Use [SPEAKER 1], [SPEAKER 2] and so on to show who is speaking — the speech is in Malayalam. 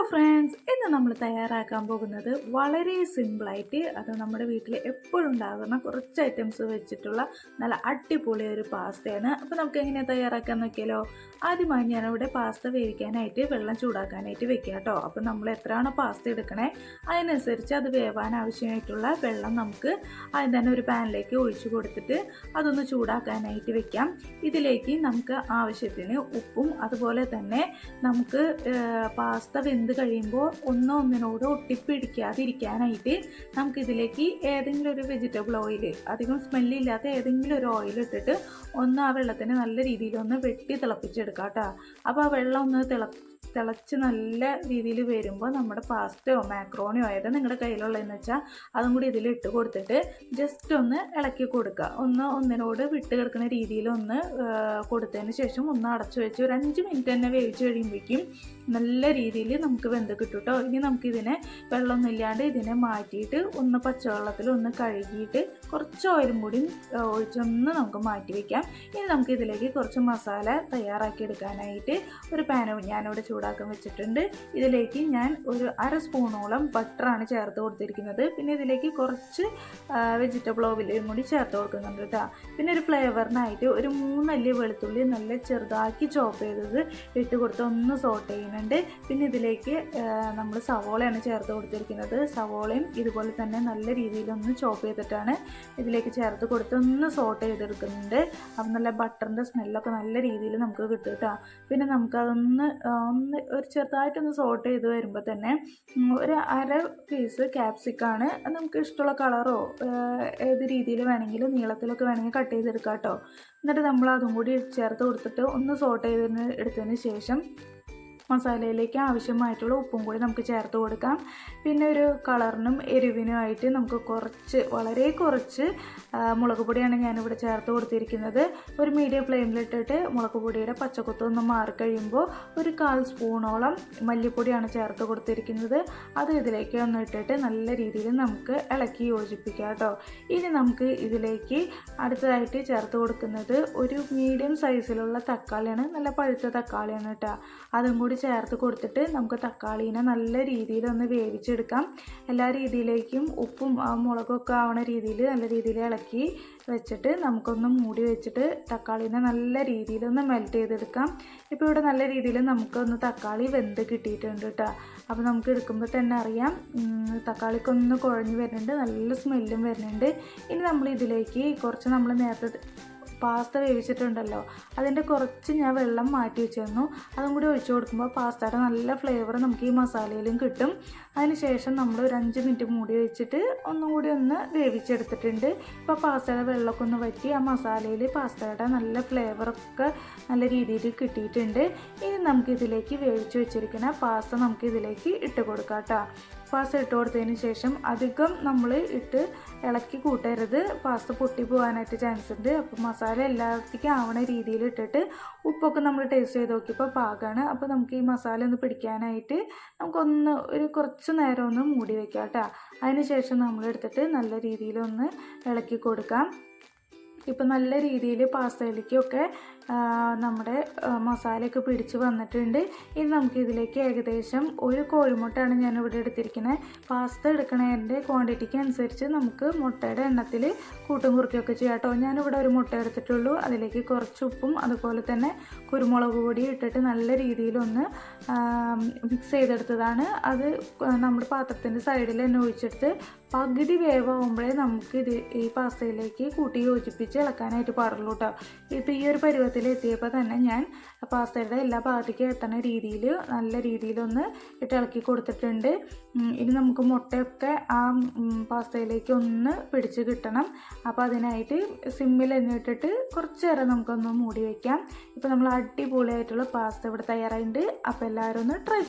[SPEAKER 1] ഫ്രണ്ട്സ്, ഇന്ന് നമ്മൾ തയ്യാറാക്കാൻ പോകുന്നത് വളരെ സിമ്പിളായിട്ട് അത് നമ്മുടെ വീട്ടിൽ എപ്പോഴും ഉണ്ടാകുന്ന കുറച്ച് ഐറ്റംസ് വെച്ചിട്ടുള്ള നല്ല അടിപൊളി ഒരു പാസ്തയാണ്. അപ്പോൾ നമുക്ക് എങ്ങനെയാണ് തയ്യാറാക്കാൻ നോക്കിയാലോ. ആദ്യമായി ഞാനിവിടെ പാസ്ത വേവിക്കാനായിട്ട് വെള്ളം ചൂടാക്കാനായിട്ട് വെക്കുക കേട്ടോ. അപ്പോൾ നമ്മൾ എത്രയാണോ പാസ്ത എടുക്കണേ അതിനനുസരിച്ച് അത് വേവാൻ ആവശ്യമായിട്ടുള്ള വെള്ളം നമുക്ക് ആദ്യം തന്നെ ഒരു പാനിലേക്ക് ഒഴിച്ചു കൊടുത്തിട്ട് അതൊന്ന് ചൂടാക്കാനായിട്ട് വെക്കാം. ഇതിലേക്ക് നമുക്ക് ആവശ്യത്തിന് ഉപ്പും അതുപോലെ തന്നെ നമുക്ക് പാസ്ത വെന്ത് കഴിയുമ്പോൾ ഒന്നിനോട് ഒട്ടിപ്പിടിക്കാതിരിക്കാനായിട്ട് നമുക്കിതിലേക്ക് ഏതെങ്കിലും ഒരു വെജിറ്റബിൾ ഓയിൽ, അധികം സ്മെല്ലില്ലാത്ത ഏതെങ്കിലും ഒരു ഓയിൽ ഇട്ടിട്ട് ഒന്ന് ആ വെള്ളത്തിന് നല്ല രീതിയിലൊന്ന് വെട്ടി തിളപ്പിച്ചെടുക്കാം കേട്ടോ. അപ്പോൾ ആ വെള്ളം ഒന്ന് തിളച്ച് നല്ല രീതിയിൽ വരുമ്പോൾ നമ്മുടെ പാസ്തയോ മാക്രോണിയോ ആയിട്ട് നിങ്ങളുടെ കയ്യിലുള്ളതെന്ന് വെച്ചാൽ അതും കൂടി ഇതിൽ ഇട്ട് കൊടുത്തിട്ട് ജസ്റ്റ് ഒന്ന് ഇളക്കി കൊടുക്കുക. ഒന്നിനോട് വിട്ട് കിടക്കുന്ന രീതിയിൽ ഒന്ന് കൊടുത്തതിന് ശേഷം ഒന്ന് അടച്ചു വെച്ച് ഒരു 5 മിനിറ്റ് തന്നെ വേവിച്ച് കഴിയുമ്പോഴേക്കും നല്ല രീതിയിൽ നമുക്ക് വെന്ത് കിട്ടും കേട്ടോ. ഇനി നമുക്കിതിനെ വെള്ളമൊന്നും ഇല്ലാണ്ട് ഇതിനെ മാറ്റിയിട്ട് ഒന്ന് പച്ചവെള്ളത്തിൽ ഒന്ന് കഴുകിയിട്ട് കുറച്ച് ഓയിലും കൂടി ഒഴിച്ചൊന്ന് നമുക്ക് മാറ്റി വയ്ക്കാം. ഇനി നമുക്ക് ഇതിലേക്ക് കുറച്ച് മസാല തയ്യാറാക്കി എടുക്കാനായിട്ട് ഒരു പാന് ഞാനിവിടെ ചൂടാക്കാൻ വെച്ചിട്ടുണ്ട്. ഇതിലേക്ക് ഞാൻ ഒരു 1/2 സ്പൂണോളം ബട്ടറാണ് ചേർത്ത് കൊടുത്തിരിക്കുന്നത്. പിന്നെ ഇതിലേക്ക് കുറച്ച് വെജിറ്റബിൾ ഓയിലും കൂടി ചേർത്ത് കൊടുക്കുന്നുണ്ട് കേട്ടോ. പിന്നെ ഒരു ഫ്ലേവറിനായിട്ട് ഒരു 3 അല്ലി വെളുത്തുള്ളി നല്ല ചെറുതാക്കി ചോപ്പ് ചെയ്തത് ഇട്ട് കൊടുത്ത് ഒന്ന് സോട്ട് ചെയ്യുന്നുണ്ട്. പിന്നെ ഇതിലേക്ക് നമ്മൾ സവോളയാണ് ചേർത്ത് കൊടുത്തിരിക്കുന്നത്. സവോളയും ഇതുപോലെ തന്നെ നല്ല രീതിയിലൊന്ന് ചോപ്പ് ചെയ്തിട്ടാണ് ഇതിലേക്ക് ചേർത്ത് കൊടുത്ത് ഒന്ന് സോട്ട് ചെയ്തെടുക്കുന്നുണ്ട്. അപ്പം നല്ല ബട്ടറിൻ്റെ സ്മെല്ലൊക്കെ നല്ല രീതിയിൽ നമുക്ക് കിട്ടും കേട്ടോ. പിന്നെ നമുക്കതൊന്ന് ഒരു ചെറുതായിട്ടൊന്ന് സോട്ട് ചെയ്ത് വരുമ്പോൾ തന്നെ ഒരു 1/2 പീസ് ക്യാപ്സിക്കാണ്. നമുക്ക് ഇഷ്ടമുള്ള കളറോ ഏത് രീതിയിൽ വേണമെങ്കിലും നീളത്തിലൊക്കെ വേണമെങ്കിൽ കട്ട് ചെയ്തെടുക്കാം കേട്ടോ. എന്നിട്ട് നമ്മൾ അതും കൂടി ചേർത്ത് കൊടുത്തിട്ട് ഒന്ന് സോട്ട് എടുത്തതിന് ശേഷം മസാലയിലേക്ക് ആവശ്യമായിട്ടുള്ള ഉപ്പും കൂടി നമുക്ക് ചേർത്ത് കൊടുക്കാം. പിന്നെ ഒരു കളറിനും എരിവിനുമായിട്ട് നമുക്ക് വളരെ കുറച്ച് മുളക് പൊടിയാണ് ഞാനിവിടെ ചേർത്ത് കൊടുത്തിരിക്കുന്നത്. ഒരു മീഡിയം ഫ്ലെയിമിലിട്ടിട്ട് മുളക് പൊടിയുടെ പച്ചക്കുത്തൊന്ന് മാറിക്കഴിയുമ്പോൾ ഒരു 1/4 സ്പൂണോളം മല്ലിപ്പൊടിയാണ് ചേർത്ത് കൊടുത്തിരിക്കുന്നത്. അത് ഇതിലേക്ക് ഒന്ന് ഇട്ടിട്ട് നല്ല രീതിയിൽ നമുക്ക് ഇളക്കി യോജിപ്പിക്കാം കേട്ടോ. ഇനി നമുക്ക് ഇതിലേക്ക് അടുത്തതായിട്ട് ചേർത്ത് കൊടുക്കുന്നത് ഒരു മീഡിയം സൈസിലുള്ള തക്കാളിയാണ്. നല്ല പഴുത്ത തക്കാളിയാണ് കേട്ടോ. അതും കൂടി ചേർത്ത് കൊടുത്തിട്ട് നമുക്ക് തക്കാളീനെ നല്ല രീതിയിലൊന്ന് വേവിച്ചെടുക്കാം. എല്ലാ രീതിയിലേക്കും ഉപ്പും മുളകൊക്കെ ആവണ രീതിയിൽ നല്ല രീതിയിൽ ഇളക്കി വെച്ചിട്ട് നമുക്കൊന്ന് മൂടി വെച്ചിട്ട് തക്കാളീനെ നല്ല രീതിയിലൊന്ന് മെൽറ്റ് ചെയ്തെടുക്കാം. ഇപ്പോൾ ഇവിടെ നല്ല രീതിയിൽ നമുക്കൊന്ന് തക്കാളി വെന്ത് കിട്ടിയിട്ടുണ്ട് കേട്ടോ. അപ്പോൾ നമുക്ക് എടുക്കുമ്പോൾ തന്നെ അറിയാം തക്കാളിക്കൊന്ന് കുഴഞ്ഞ് വരുന്നുണ്ട്, നല്ല സ്മെല്ലും വരുന്നുണ്ട്. ഇനി നമ്മൾ ഇതിലേക്ക് കുറച്ച് നമ്മൾ നേരത്തെ പാസ്ത വേവിച്ചിട്ടുണ്ടല്ലോ അതിൻ്റെ കുറച്ച് ഞാൻ വെള്ളം മാറ്റി വെച്ചിരുന്നു. അതും കൂടി ഒഴിച്ചു കൊടുക്കുമ്പോൾ പാസ്തയുടെ നല്ല ഫ്ലേവർ നമുക്ക് ഈ മസാലയിലും കിട്ടും. അതിന് ശേഷം നമ്മൾ ഒരു 5 മിനിറ്റ് മൂടി വെച്ചിട്ട് ഒന്നും കൂടി ഒന്ന് വേവിച്ചെടുത്തിട്ടുണ്ട്. ഇപ്പോൾ പാസ്തയുടെ വെള്ളമൊക്കെ ഒന്ന് വറ്റി ആ മസാലയിൽ പാസ്തയുടെ നല്ല ഫ്ലേവറൊക്കെ നല്ല രീതിയിൽ കിട്ടിയിട്ടുണ്ട്. ഇനി നമുക്കിതിലേക്ക് വേവിച്ച് വെച്ചിരിക്കുന്ന പാസ്ത നമുക്കിതിലേക്ക് ഇട്ട് കൊടുക്കാം കേട്ടോ. പാസ്ത ഇട്ട് കൊടുത്തതിന് ശേഷം അധികം നമ്മൾ ഇട്ട് ഇളക്കി കൂട്ടരുത്, പാസ്ത പൊട്ടി പോകാനായിട്ട് ചാൻസ് ഉണ്ട്. അപ്പോൾ മസാല എല്ലാവർക്കും ആവണ രീതിയിൽ ഇട്ടിട്ട് ഉപ്പൊക്കെ നമ്മൾ ടേസ്റ്റ് ചെയ്ത് നോക്കിയപ്പോൾ പാകമാണ്. അപ്പോൾ നമുക്ക് ഈ മസാല ഒന്ന് പിടിക്കാനായിട്ട് നമുക്കൊന്ന് ഒരു കുറച്ച് നേരം ഒന്ന് മൂടി വയ്ക്കാം കേട്ടോ. അതിന് ശേഷം നമ്മൾ എടുത്തിട്ട് നല്ല രീതിയിലൊന്ന് ഇളക്കി കൊടുക്കാം. ഇപ്പം നല്ല രീതിയിൽ പാസ്തയിലേക്കൊക്കെ നമ്മുടെ മസാലയൊക്കെ പിടിച്ച് വന്നിട്ടുണ്ട്. ഇനി നമുക്കിതിലേക്ക് ഏകദേശം ഒരു കോഴിമുട്ടയാണ് ഞാനിവിടെ എടുത്തിരിക്കുന്നത്. പാസ്ത എടുക്കണതിൻ്റെ ക്വാണ്ടിറ്റിക്ക് അനുസരിച്ച് നമുക്ക് മുട്ടയുടെ എണ്ണത്തിൽ കൂട്ടും കുറുക്കുകയൊക്കെ ചെയ്യാം കേട്ടോ. ഞാനിവിടെ ഒരു മുട്ട എടുത്തിട്ടുള്ളൂ. അതിലേക്ക് കുറച്ച് ഉപ്പും അതുപോലെ തന്നെ കുരുമുളക് പൊടി ഇട്ടിട്ട് നല്ല രീതിയിലൊന്ന് മിക്സ് ചെയ്തെടുത്തതാണ്. അത് നമ്മുടെ പാത്രത്തിൻ്റെ സൈഡിൽ തന്നെ ഒഴിച്ചെടുത്ത് പകുതി വേവാകുമ്പോഴേ നമുക്ക് ഈ പാസ്തയിലേക്ക് കൂട്ടി യോജിപ്പിച്ച് ഇളക്കാനായിട്ട് പാടുള്ളൂ കേട്ടോ. ഇപ്പോൾ ഈ ഒരു പരുവത്തിൽ എത്തിയപ്പോൾ തന്നെ ഞാൻ പാസ്തയുടെ എല്ലാ ഭാഗത്തേക്കും എത്തുന്ന രീതിയിൽ നല്ല രീതിയിലൊന്ന് ഇളക്കി കൊടുത്തിട്ടുണ്ട്. ഇനി നമുക്ക് മുട്ടയൊക്കെ ആ പാസ്തയിലേക്ക് ഒന്ന് പിടിച്ച് കിട്ടണം. അപ്പോൾ അതിനായിട്ട് സിമ്മിൽ തന്നെ ഇട്ടിട്ട് കുറച്ച് നേരം നമുക്കൊന്ന് മൂടി വയ്ക്കാം. ഇപ്പോൾ നമ്മൾ അടിപൊളിയായിട്ടുള്ള പാസ്ത ഇവിടെ തയ്യാറായിട്ടുണ്ട്. അപ്പോൾ എല്ലാവരും ഒന്ന് ട്രൈ